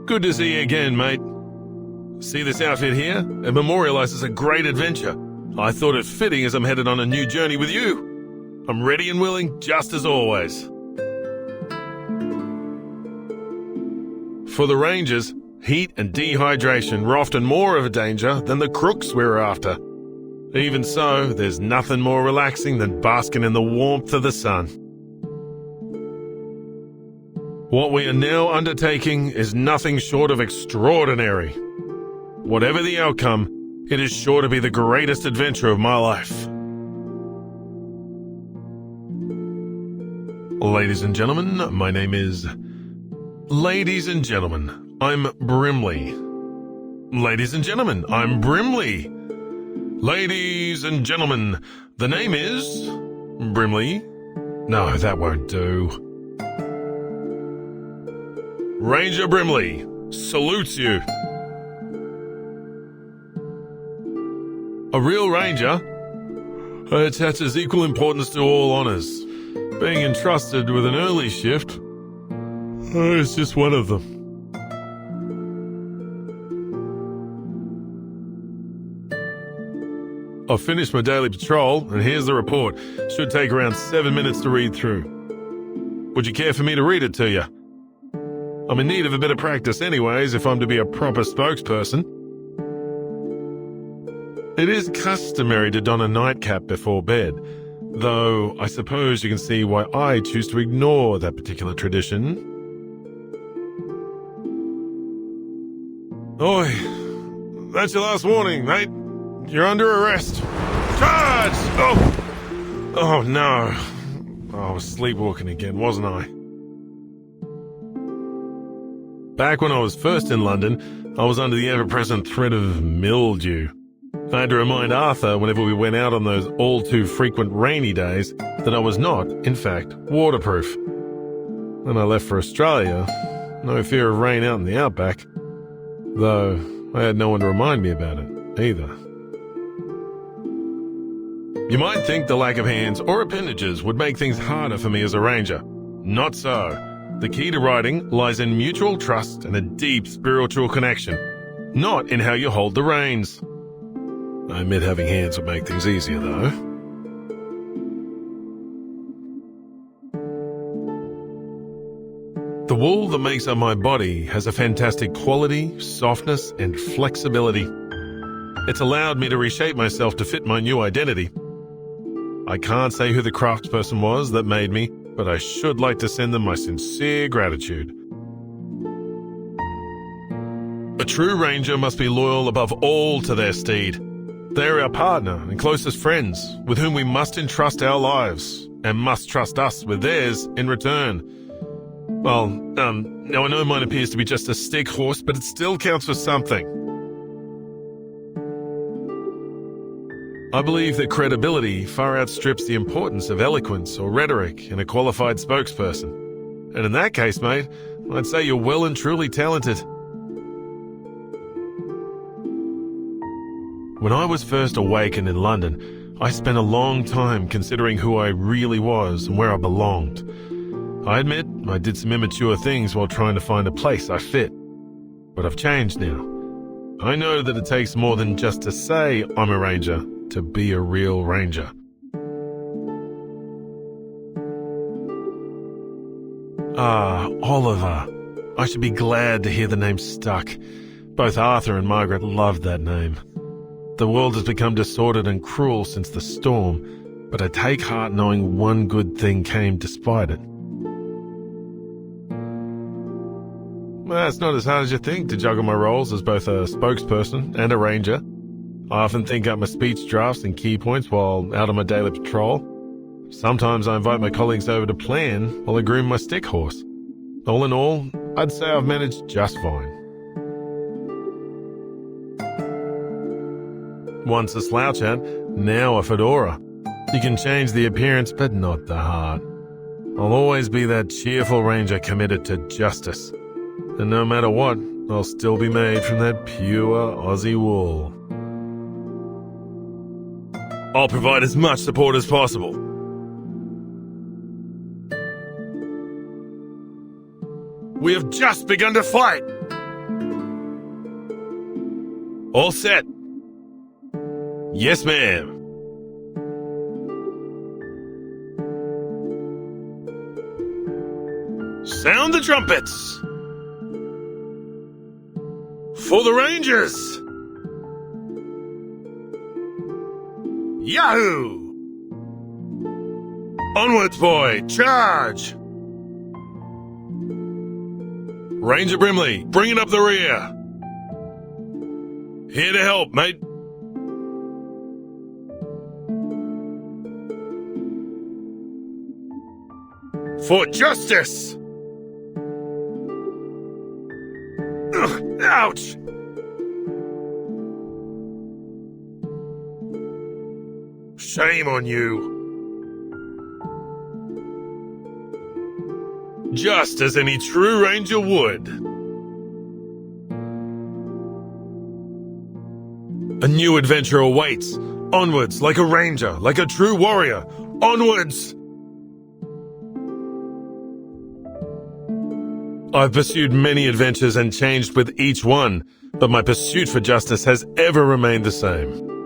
Good to see you again, mate. See this outfit here? It memorializes a great adventure. I thought it fitting as I'm headed on a new journey with you. I'm ready and willing, just as always. For the Rangers, heat and dehydration were often more of a danger than the crooks we were after. Even so, there's nothing more relaxing than basking in the warmth of the sun. What we are now undertaking is nothing short of extraordinary. Whatever the outcome, it is sure to be the greatest adventure of my life. Ladies and gentlemen, my name is... Ladies and gentlemen, I'm Brimley. Ladies and gentlemen, I'm Brimley. Ladies and gentlemen, the name is... Brimley. No, that won't do. Ranger Brimley salutes you. A real ranger attaches equal importance to all honors. Being entrusted with an early shift is just one of them. I've finished my daily patrol, and here's the report. Should take around 7 minutes to read through. Would you care for me to read it to you? I'm in need of a bit of practice anyways, if I'm to be a proper spokesperson. It is customary to don a nightcap before bed, though I suppose you can see why I choose to ignore that particular tradition. Oi, that's your last warning, mate. You're under arrest. Charge! Oh no. I was sleepwalking again, wasn't I? Back when I was first in London, I was under the ever-present threat of mildew. I had to remind Arthur whenever we went out on those all-too-frequent rainy days that I was not, in fact, waterproof. When I left for Australia, no fear of rain out in the outback, though I had no one to remind me about it, either. You might think the lack of hands or appendages would make things harder for me as a ranger. Not so. The key to riding lies in mutual trust and a deep spiritual connection, not in how you hold the reins. I admit having hands would make things easier, though. The wool that makes up my body has a fantastic quality, softness, and flexibility. It's allowed me to reshape myself to fit my new identity. I can't say who the craftsperson was that made me, but I should like to send them my sincere gratitude. A true ranger must be loyal above all to their steed. They are our partner and closest friends, with whom we must entrust our lives, and must trust us with theirs in return. Well, now I know mine appears to be just a stick horse, but it still counts for something. I believe that credibility far outstrips the importance of eloquence or rhetoric in a qualified spokesperson. And in that case, mate, I'd say you're well and truly talented. When I was first awakened in London, I spent a long time considering who I really was and where I belonged. I admit I did some immature things while trying to find a place I fit. But I've changed now. I know that it takes more than just to say I'm a ranger to be a real ranger. Oliver. I should be glad to hear the name stuck. Both Arthur and Margaret loved that name. The world has become disordered and cruel since the storm, but I take heart knowing one good thing came despite it. Well, it's not as hard as you think to juggle my roles as both a spokesperson and a ranger. I often think up my speech drafts and key points while out on my daily patrol. Sometimes I invite my colleagues over to plan while I groom my stick horse. All in all, I'd say I've managed just fine. Once a slouch hat, now a fedora. You can change the appearance, but not the heart. I'll always be that cheerful ranger committed to justice. And no matter what, I'll still be made from that pure Aussie wool. I'll provide as much support as possible. We have just begun to fight. All set. Yes, ma'am. Sound the trumpets. For the Rangers. Yahoo! Onwards, boy, charge! Ranger Brimley, bring it up the rear. Here to help, mate. For justice! Ugh, ouch! Shame on you. Just as any true ranger would. A new adventure awaits. Onwards, like a ranger, like a true warrior. Onwards! I've pursued many adventures and changed with each one, but my pursuit for justice has ever remained the same.